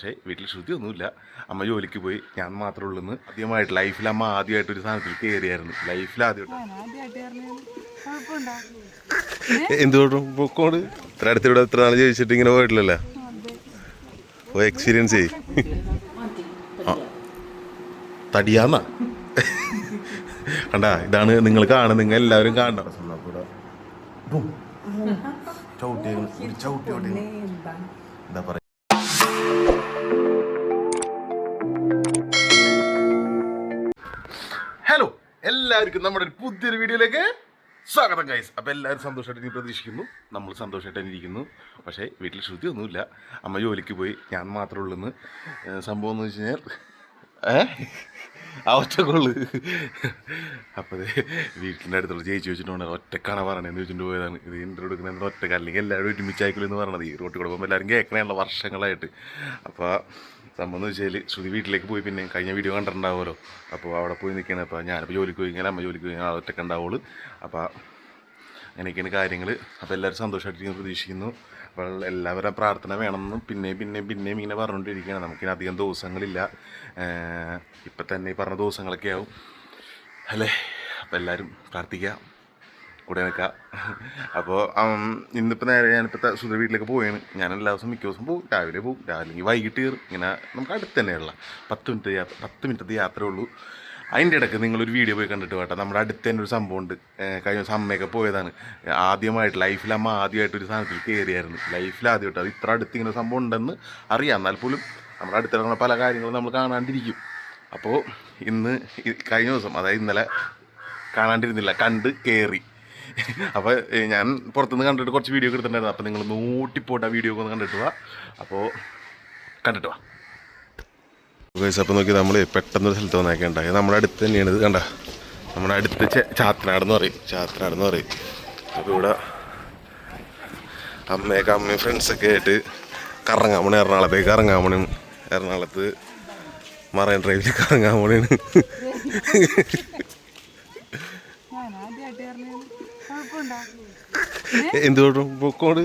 പക്ഷേ വീട്ടിൽ ശ്രുതിയൊന്നുമില്ല. അമ്മ ജോലിക്ക് പോയി, ഞാൻ മാത്രമേ ഉള്ളൂ. ആദ്യമായിട്ട് ലൈഫിൽ അമ്മ ആദ്യമായിട്ട് ഒരു സാധനത്തിൽ കയറിയായിരുന്നു. ലൈഫിൽ ആദ്യമായിട്ട് എന്തുകൊണ്ടും പൊക്കോട് ഇത്ര അടുത്തിവിടെ എത്ര നാൾ ചോദിച്ചിട്ട് ഇങ്ങനെ പോയിട്ടില്ലല്ലോ. പോയി എക്സ്പീരിയൻസ് ചെയ്. ആ തടിയാന്നാ കണ്ടാ, ഇതാണ് നിങ്ങൾ കാണുന്നത്, നിങ്ങൾ എല്ലാവരും കാണണം. എന്താ പറയാ, ഹലോ എല്ലാവർക്കും നമ്മുടെ ഒരു പുതിയൊരു വീഡിയോയിലേക്ക് സ്വാഗതം ഗൈസ്. അപ്പോൾ എല്ലാവരും സന്തോഷമായിട്ട് പ്രതീക്ഷിക്കുന്നു, നമ്മൾ സന്തോഷമായിട്ട് ഇരിക്കുന്നു. പക്ഷേ വീട്ടിൽ ശ്രുതിയൊന്നുമില്ല, അമ്മ ജോലിക്ക് പോയി, ഞാൻ മാത്രമേ ഉള്ളൂ. സംഭവം എന്ന് വെച്ച് കഴിഞ്ഞാൽ ആ ഒറ്റക്കുള്ളു. അപ്പോൾ വീട്ടിൻ്റെ അടുത്തുള്ള ചേച്ചി വെച്ചിട്ടുണ്ട്, ഒറ്റക്കാണ് പറയണതെന്ന് ചോദിച്ചിട്ട് പോയതാണ്. ഇത് ഇൻ്റർവ്യൂ എടുക്കുന്നത് ഒറ്റക്ക്, അല്ലെങ്കിൽ എല്ലാവരും ഒരുമിച്ചായിക്കോളൂ എന്ന് പറയണത്. ഈ റോട്ടിൽ കൂടെ പോകുമ്പോൾ എല്ലാവരും കേൾക്കണേയുള്ള വർഷങ്ങളായിട്ട്. അപ്പോൾ സംഭവം എന്ന് വെച്ചാൽ ശ്രുതി വീട്ടിലേക്ക് പോയി, പിന്നെ കഴിഞ്ഞ വീഡിയോ കണ്ടിട്ടുണ്ടാവുമല്ലോ. അപ്പോൾ അവിടെ പോയി നിൽക്കുന്നത്. അപ്പോൾ ഞാനിപ്പോൾ ജോലിക്ക് പോയി കഴിഞ്ഞാൽ അമ്മ ജോലിക്ക് പോയി കഴിഞ്ഞാൽ ഒറ്റക്ക് ഉണ്ടാവുള്ളൂ. അപ്പോൾ അങ്ങനെയൊക്കെയാണ് കാര്യങ്ങൾ. അപ്പോൾ എല്ലാവരും സന്തോഷമായിട്ടിരിക്കുന്നു പ്രതീക്ഷിക്കുന്നു. അപ്പോൾ എല്ലാവരും പ്രാർത്ഥന വേണമെന്നും പിന്നെയും ഇങ്ങനെ പറഞ്ഞുകൊണ്ടിരിക്കുകയാണ്. നമുക്കിനി അധികം ദിവസങ്ങളില്ല, ഇപ്പം തന്നെ ഈ പറഞ്ഞ ദിവസങ്ങളൊക്കെ ആവും അല്ലേ. അപ്പോൾ എല്ലാവരും പ്രാർത്ഥിക്കുക, കൂടെ നിൽക്കുക. അപ്പോൾ ഇന്നിപ്പോൾ നേരെ ഞാനിപ്പോൾ സുധ വീട്ടിലേക്ക് പോവുകയാണ്. ഞാൻ എല്ലാ ദിവസവും മിക്ക ദിവസം പോകും, രാവിലെ പോകും, അല്ലെങ്കിൽ വൈകിട്ട് കയറും. ഇങ്ങനെ നമുക്ക് അടുത്ത് തന്നെയുള്ള 10 മിനിറ്റത്തെ യാത്രയേ ഉള്ളൂ. അതിൻ്റെ ഇടയ്ക്ക് നിങ്ങളൊരു വീഡിയോ പോയി കണ്ടിട്ട് കേട്ടോ, നമ്മുടെ അടുത്ത് തന്നെ ഒരു സംഭവം ഉണ്ട്. കഴിഞ്ഞ ദിവസം അമ്മയൊക്കെ പോയതാണ്. ആദ്യമായിട്ട് ലൈഫിൽ അമ്മ ആദ്യമായിട്ടൊരു സാധനത്തിൽ കയറിയായിരുന്നു. ലൈഫിൽ ആദ്യമായിട്ട്, അത് ഇത്ര അടുത്ത് ഇങ്ങനെ സംഭവം ഉണ്ടെന്ന് അറിയാം, എന്നാൽ പോലും നമ്മുടെ അടുത്തിറങ്ങുന്ന പല കാര്യങ്ങളും നമ്മൾ കാണാണ്ടിരിക്കും. അപ്പോൾ ഇന്ന് കഴിഞ്ഞ ദിവസം, അതായത് ഇന്നലെ കാണാണ്ടിരുന്നില്ല, കണ്ട് കയറി. അപ്പോൾ ഞാൻ പുറത്തുനിന്ന് കണ്ടിട്ട് കുറച്ച് വീഡിയോ എടുത്തിട്ടുണ്ടായിരുന്നു. അപ്പോൾ നിങ്ങൾ നോട്ടിപ്പോട്ട് ആ വീഡിയോ ഒന്ന് കണ്ടിട്ട് വാ. അപ്പോൾ കണ്ടിട്ട് വാ. അപ്പോൾ നോക്കി, നമ്മൾ പെട്ടെന്നൊരു സ്ഥലത്ത് വന്നൊക്കെ ഉണ്ടായി. നമ്മുടെ അടുത്ത് തന്നെയാണ് ഇത്, കണ്ട. നമ്മുടെ അടുത്ത് ചാത്തനാട് എന്ന് പറയും. അപ്പോൾ ഇവിടെ അമ്മയും ഫ്രണ്ട്സൊക്കെ ആയിട്ട് കറങ്ങാൻ പോണേ, എറണാകുളത്ത് മറൈൻ ഡ്രൈവിൽ കറങ്ങാൻ പോണേണ്. എന്തുകൊണ്ടും പൊക്കോട്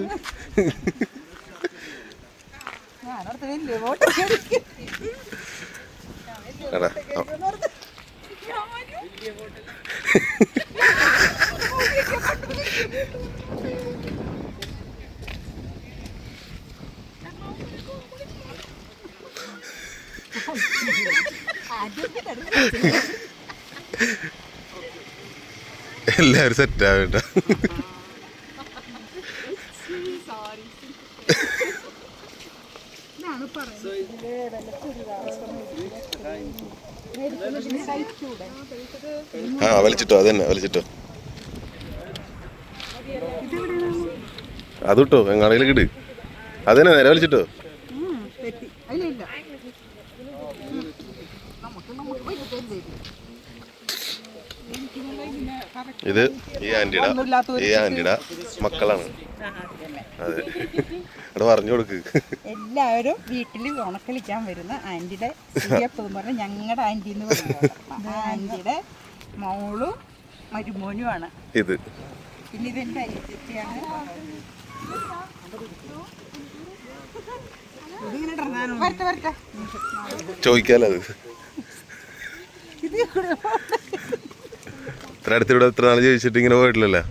എല്ലാവരും സെറ്റാവേണ്ട. ആ വലിച്ചിട്ടോ, അതന്നെ വലിച്ചിട്ടോ, അത് കിട്ടോ എങ്ങാണെങ്കിലും കിട്, അതന്നെ നേരെ വലിച്ചിട്ടോ. ഇത് ഈ ആന്റിയുടെ മക്കളാണ്. അതെ, അവിടെ പറഞ്ഞു കൊടുക്ക്. എല്ലാവരും വീട്ടിൽ ഉണക്കളിക്കാൻ വരുന്ന ആന്റിയുടെ പറഞ്ഞ ഞങ്ങളുടെ ആന്റി എന്ന് പറയുന്നത് ആന്റിയുടെ മോളും മരുമോനുമാണ് ഇത്. പിന്നെ ഇതെന്റെ അനിയത്തിയാണ്. ചോദിക്കാലോ, അത് ഇത്ര അടുത്തിവിടെ എത്ര നാൾ ചോദിച്ചിട്ട് ഇങ്ങനെ പോയിട്ടില്ലല്ലോ.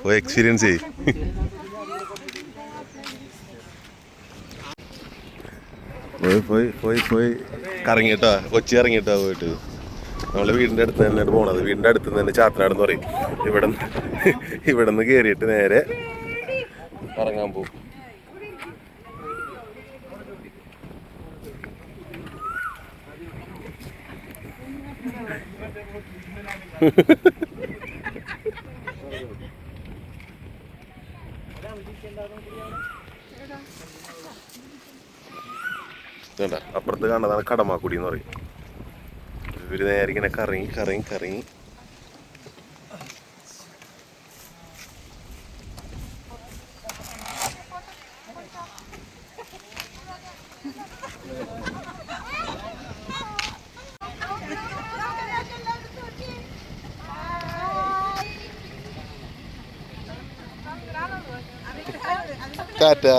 പോയി എക്സ്പീരിയൻസ് ചെയ്. പോയി കറങ്ങിയിട്ടാ, കൊച്ചി ഇറങ്ങിയിട്ടാ പോയിട്ട്. നമ്മളെ വീടിൻ്റെ അടുത്ത് തന്നെയാണ് പോണത്. വീടിൻ്റെ അടുത്ത് തന്നെ ചാത്തനാട് എന്ന് പറയും. ഇവിടെ നിന്ന് കയറിയിട്ട് നേരെ കറങ്ങാൻ പോകും. അപ്പുറത്ത് കാണുന്നതാണ് കടമാക്കുടി എന്ന് പറയും. ഇവര് നേരെ ഇങ്ങനെ കറങ്ങി ടാറ്റാ.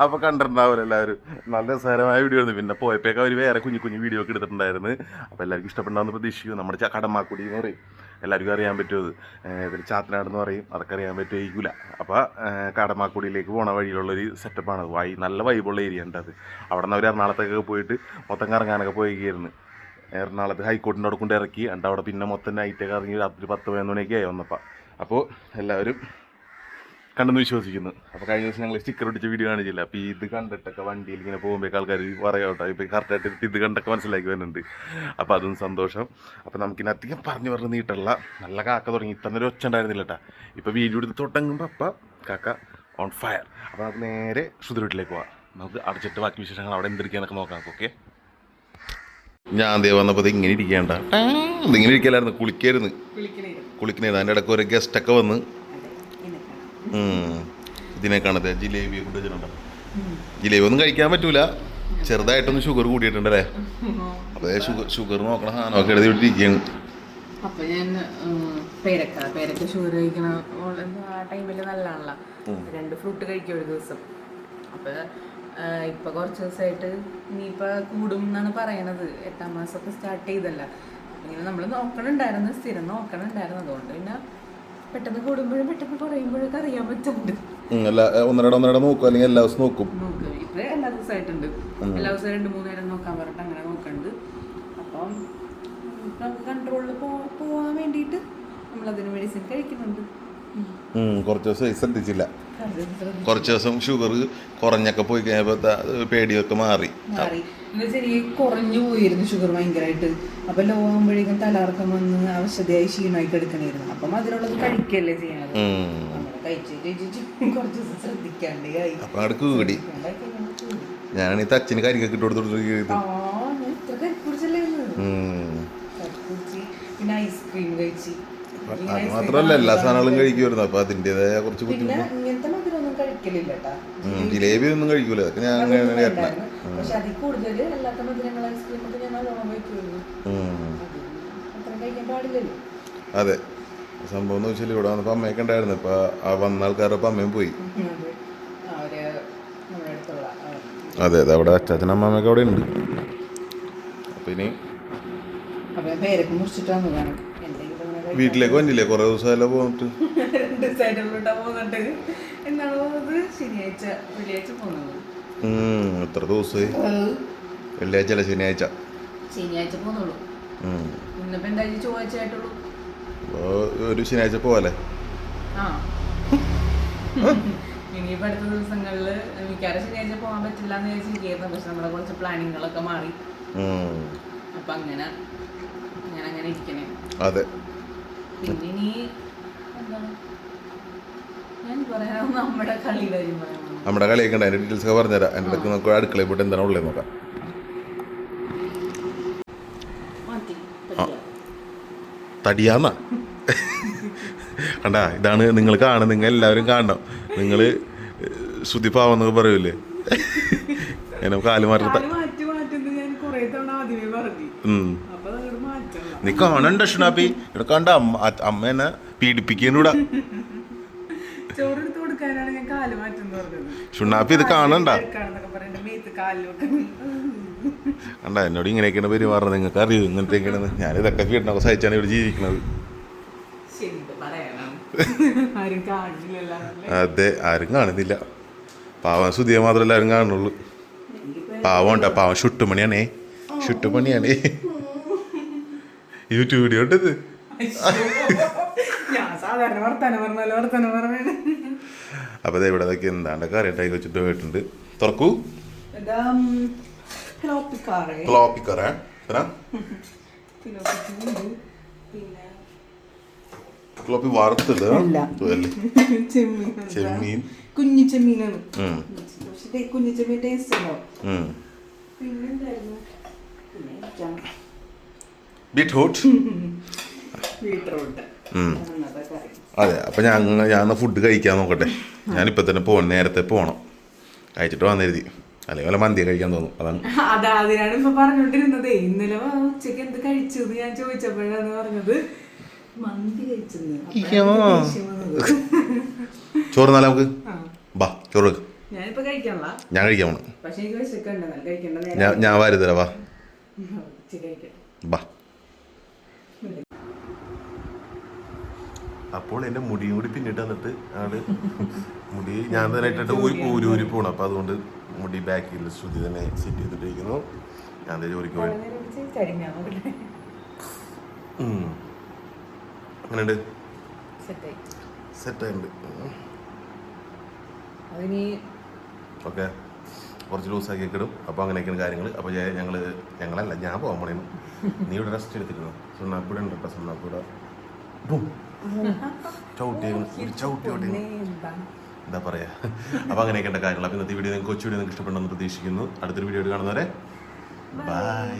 അപ്പോൾ കണ്ടിട്ടുണ്ടാവില്ല എല്ലാവരും. നല്ല രസകരമായ വീഡിയോ ആയിരുന്നു. പിന്നെ പോയപ്പോഴൊക്കെ അവർ വേറെ കുഞ്ഞു കുഞ്ഞു വീഡിയോ ഒക്കെ എടുത്തിട്ടുണ്ടായിരുന്നു. അപ്പോൾ എല്ലാവർക്കും ഇഷ്ടപ്പെടാമെന്ന് പ്രതീക്ഷിക്കും. നമ്മുടെ കടമാക്കുടി എന്ന് പറയും, എല്ലാവർക്കും അറിയാൻ പറ്റുമത്. പിന്നെ ചാത്തനാടെന്ന് പറയും, അതൊക്കെ അറിയാൻ പറ്റുമായിരിക്കില്ല. അപ്പോൾ കടമാക്കുടിയിലേക്ക് പോണ വഴിയിലുള്ളൊരു സെറ്റപ്പാണ്. നല്ല വൈബുള്ള ഏരിയ ഉണ്ട് അത്. അവിടെ നിന്ന് അവർ എറണാകുളത്തൊക്കെ പോയിട്ട് മൊത്തം കറങ്ങാനൊക്കെ പോയിരിക്കുന്നു. എറണാകുളത്ത് ഹൈക്കോർട്ടിൻ്റെ അവിടെ കൊണ്ട് ഇറക്കി. എന്നിട്ട് അവിടെ പിന്നെ മൊത്തം നൈറ്റൊക്കെ ഇറങ്ങി രാത്രി 10-11 മണിയൊക്കെ ആയി വന്നപ്പോൾ. അപ്പോൾ എല്ലാവരും കണ്ടെന്ന് വിശ്വസിക്കുന്നു. അപ്പോൾ കഴിഞ്ഞ ദിവസം ഞങ്ങൾ സ്റ്റിക്കർ ഒട്ടിച്ച വീഡിയോ കാണിച്ചില്ല. അപ്പോൾ ഇത് കണ്ടിട്ടൊക്കെ വണ്ടിയിൽ ഇങ്ങനെ പോകുമ്പോഴേക്ക് ആൾക്കാർ പറയാട്ടോ, ഇപ്പോൾ കറക്റ്റായിട്ട് ഇത് കണ്ടൊക്കെ മനസ്സിലാക്കി വരുന്നുണ്ട്. അപ്പോൾ അതും സന്തോഷം. അപ്പോൾ നമുക്കിനി അധികം പറഞ്ഞു നീട്ടുള്ള നല്ല കാക്ക തുടങ്ങി. ഇത്തന്നൊരു ഒച്ച ഉണ്ടായിരുന്നില്ല കേട്ടോ. ഇപ്പോൾ വീഡിയോ എടുത്ത് തുടങ്ങുമ്പോൾ അപ്പം കാക്ക ഓൺ ഫയർ. അപ്പോൾ നമുക്ക് നേരെ ശ്രുതി വീട്ടിലേക്ക് പോവാം. നമുക്ക് അടച്ചിട്ട് ബാക്കി വിശേഷങ്ങൾ അവിടെ എന്തിരിക്കാനൊക്കെ നോക്കാം. ഓക്കെ, ഞാൻ അതേ വന്നപ്പോൾ ഇത് ഇങ്ങനെ ഇരിക്കേണ്ട, ഇതിങ്ങനെ ഇരിക്കലായിരുന്നു. കുളിക്കണായിരുന്നു. അതിൻ്റെ ഇടയ്ക്ക് ഒരു ഗസ്റ്റൊക്കെ വന്ന് ഇതിനെ കാണത്തെ ജിലേബി കൊണ്ടുവച്ചിട്ടുണ്ടോ. ജിലേബി ഒന്നും കഴിക്കാൻ പറ്റൂല, ചെറുതായിട്ടൊന്ന് ഷുഗർ കൂടിയിട്ടുണ്ട് അല്ലേ. അപ്പോൾ ഷുഗർ നോക്കണം, സാധനമൊക്കെ എഴുതി വിട്ടിരിക്കുകയാണ്. അപ്പൊ ഞാൻ പേരക്ക ഷുഗർ കഴിക്കണ ആ ടൈമിൽ നല്ലതാണല്ലോ. 2 ഫ്രൂട്ട് കഴിക്കും ഒരു ദിവസം. അപ്പൊ ഇപ്പൊ കുറച്ച് ദിവസമായിട്ട് ഇനിയിപ്പൊ കൂടും എന്നാണ് പറയണത്. 8ാം മാസമൊക്കെ സ്റ്റാർട്ട് ചെയ്തല്ല. ഇങ്ങനെ നമ്മൾ നോക്കണുണ്ടായിരുന്നു, സ്ഥിരം നോക്കണുണ്ടായിരുന്നു. അതുകൊണ്ട് പിന്നെ പെട്ടെന്ന് കൂടുമ്പോഴും പെട്ടെന്ന് കുറയുമ്പോഴൊക്കെ അറിയാൻ പറ്റുന്നുണ്ട്. ഒന്നരട നോക്കും, അല്ലെങ്കിൽ എല്ലാ ദിവസവും നോക്കും. ഇപ്പൊ എല്ലാ ദിവസമായിട്ടുണ്ട്. എല്ലാ ദിവസവും 2-3 നേരം നോക്കാൻ പറഞ്ഞിട്ട് അങ്ങനെ നോക്കണ്ട്. അപ്പം നമുക്ക് കൺട്രോളിൽ പോവാൻ വേണ്ടിയിട്ട് നമ്മളതിന് മെഡിസിൻ കഴിക്കുന്നുണ്ട്. കുറച്ച് ദിവസം ശ്രദ്ധിച്ചില്ല. കുറച്ച് ദിവസം ഷുഗർ കുറഞ്ഞൊക്കെ പോയി കഴിഞ്ഞപ്പോൾ പേടിയൊക്കെ മാറി. ശരി, കുറഞ്ഞു പോയിരുന്നു ഷുഗർ ഭയങ്കരമായിട്ട്. അപ്പൊ ലോ ആകുമ്പോഴേക്കും തലകറക്കം വന്ന് അവശതയായി ക്ഷീണമായി കിടക്കണായിരുന്നു. അപ്പം അതിനുള്ളത് കഴിക്കല്ലേ ചെയ്യണത്. നമ്മള് കഴിച്ചു കുറച്ച് ദിവസം ശ്രദ്ധിക്കാണ്ട് അപ്പൊ അവിടെ കൂടി ഞാൻ തച്ചിന് കരിക്കൊക്കെ ഇട്ട് കൊടുത്തു. പിന്നെ ഐസ്ക്രീം കഴിച്ച്. അത് മാത്രമല്ല എല്ലാ സാധനങ്ങളും കഴിക്കുമായിരുന്നു. അപ്പൊ അതിൻ്റെതായ കുറച്ച് ബുദ്ധിമുട്ട്. ഇങ്ങനത്തെ മധുരമൊന്നും കഴിക്കലില്ല. ജിലേബി ഒന്നും കഴിക്കൂല. അതൊക്കെ ഞാൻ പക്ഷെ അതിൽ കൂടുതൽ അല്ലാത്ത മധുരങ്ങൾ ഐസ്ക്രീം ഒക്കെ ഞാൻ നല്ലോണം കഴിക്കുമായിരുന്നു. അത്ര കഴിക്കാൻ പാടില്ലല്ലോ. അതെ, സംഭവം എന്ന് വെച്ചാൽ ഇവിടെ വന്നപ്പോൾ അമ്മയൊക്കെ ഉണ്ടായിരുന്നു. ഇപ്പൊ വന്ന ആൾക്കാരൊപ്പം അമ്മയും പോയി. അതെ അതെ, അവിടെ അച്ചാച്ചനും അമ്മമ്മയൊക്കെ അവിടെ ഉണ്ട്. അപ്പൊ ഇനി വീട്ടിലേക്ക് വന്നില്ലേ? കുറെ ദിവസമല്ലോ പോന്നിട്ട്. 2 ദിവസമായിട്ടുള്ള പോന്നിട്ട് വെള്ളിയാഴ്ച പോകുന്നത്. എത്ര ദിവസമായി? വെള്ളിയാഴ്ച അല്ല, ശനിയാഴ്ച പോകുന്നുള്ളൂ. ഇന്നിപ്പോ എന്തായാലും ചൊവ്വാഴ്ച ആയിട്ടുള്ളൂ. ഒരു ശനിയാഴ്ച പോവാല്ലേ? ഇനിയിപ്പോ അടുത്ത ദിവസങ്ങളില് മിക്കവാറും ശനിയാഴ്ച പോകാൻ പറ്റില്ല എന്ന് വിചാരിച്ചിരിക്കുന്നു. പക്ഷെ നമ്മുടെ കുറച്ച് പ്ലാനിങ്ങുകളൊക്കെ മാറി. അപ്പൊ അങ്ങനെ ഇരിക്കണേ. അതെ, പിന്നെ ഇനി എന്താണ് ഞാൻ പറയാ, നമ്മുടെ കളിയുടെ കാര്യം പറയാം. നമ്മുടെ കളിയൊക്കെ ഉണ്ട്. അതിന്റെ ഡീറ്റെയിൽസ് ഒക്കെ പറഞ്ഞുതരാം. അതിൻ്റെ ഇടയ്ക്ക് നമുക്ക് അടുക്കളയിൽ പോയിട്ട് എന്താണ് ഉള്ളത് നോക്കാം. തടിയാന്നാ കണ്ടാ, ഇതാണ് നിങ്ങൾ കാണുന്നത്. നിങ്ങൾ എല്ലാവരും കാണണം. നിങ്ങൾ ശ്രുതിപ്പാവെന്നൊക്കെ പറയൂലേ, എന്നെ കാല് മാറ്റി. നീ കാണണ്ട ഷുനാപ്പി, ഇവിടെ കണ്ട അമ്മ എന്നെ പീഡിപ്പിക്കാനൂടാ. ഷുനാപ്പി ഇത് കാണണ്ട. കണ്ട എന്നോട് ഇങ്ങനെയൊക്കെയാണ് പെരുമാറുന്നത്. നിങ്ങൾക്ക് അറിയൂ ഇങ്ങനത്തെയൊക്കെയാണ്. ഞാനിതൊക്കെ പീഡനമൊക്കെ സഹിച്ചാണ് ഇവിടെ ജീവിക്കുന്നത്. അതെ, ആരും കാണുന്നില്ല. പാവം സുധിയെ മാത്രമല്ല ആരും കാണുന്നുള്ളൂ. പാവം ഉണ്ടാ, പാവം ഷുട്ടുമണിയാണേ, ഷുട്ടുമണിയാണേ. യൂട്യൂബ് വീഡിയോ ഉണ്ടത്. അപ്പൊ ഇവിടെ അതൊക്കെ എന്താണ്ടൊക്കെ അറിയണ്ടായി വെച്ചിട്ട് പോയിട്ടുണ്ട്. തുറക്കൂ. ക്ലോപ്പി വറുത്തത് ചെമ്മീൻ, കുഞ്ഞു ചെമ്മീനാണ്. കുഞ്ഞു ചെമ്മീൻ ടേസ്റ്റ് ഉണ്ടാവും. പിന്നെ ബീറ്റ്റൂട്ട് ബീട്രൂട്ട് അതെ, അപ്പം ഞാൻ ഫുഡ് കഴിക്കാൻ നോക്കട്ടെ. ഞാനിപ്പോൾ തന്നെ പോകണം, നേരത്തെ പോകണം, കഴിച്ചിട്ട് വന്നെഴുതി, അല്ലെങ്കിൽ വല്ല മന്തി കഴിക്കാൻ തോന്നും. അതാണ് അതിനാണ് ഇപ്പൊ പറഞ്ഞോണ്ടിരുന്നത്. ഇന്നലെ ഉച്ചക്ക് എന്ത് കഴിച്ചു ഞാൻ ചോദിച്ചപ്പോഴാണ് പറഞ്ഞത് മന്തി കഴിച്ചെന്ന്. ചോറ് എന്നാലും നമുക്ക് ബാ ചോറ് ഞാനിപ്പോ കഴിക്കണല്ല, ഞാൻ കഴിക്കാൻ പോണം. പക്ഷെ എനിക്ക് വിശക്കുണ്ട്, കഴിക്കണ്ട. ഞാൻ വരുതരാ, വാ ബാ. അപ്പോൾ എൻ്റെ മുടിയും കൂടി പിന്നിട്ട് വന്നിട്ട് ആള് മുടി ഞാൻ തന്നെ ഇട്ടിട്ട് ഊരി പോകണം. അപ്പം അതുകൊണ്ട് മുടി ബാക്കിൽ ശ്രുതി തന്നെ സെറ്റ് ചെയ്തിട്ടിരിക്കുന്നു. ഞാൻ ജോലിക്ക് പോയി. അങ്ങനെയുണ്ട്, സെറ്റായിട്ടുണ്ട്. ഓക്കെ, കുറച്ച് ലൂസാക്കി ഇടും. അപ്പോൾ അങ്ങനെയൊക്കെയാണ് കാര്യങ്ങൾ. അപ്പോൾ ഞങ്ങളല്ല, ഞാൻ പോകാൻ പോണേന്ന്. നീ ഇവിടെ റെസ്റ്റ് എടുത്തിരുന്നു. സുണ്ണാപ്പൂടെ ഉണ്ട് കേട്ടോ, സുണ്ണാപ്പൂടെ ചവിട്ടി എന്താ പറയാ. അപ്പോൾ അങ്ങനെയൊക്കെയുള്ള കാര്യങ്ങൾ. അപ്പോൾ ഇന്നത്തെ വീഡിയോ നിങ്ങൾക്ക് കൊച്ചു വീഡിയോ നിങ്ങൾക്ക് ഇഷ്ടപ്പെടുമെന്ന് പ്രതീക്ഷിക്കുന്നു. അടുത്തൊരു വീഡിയോ കാണുന്നവരെ ബൈ.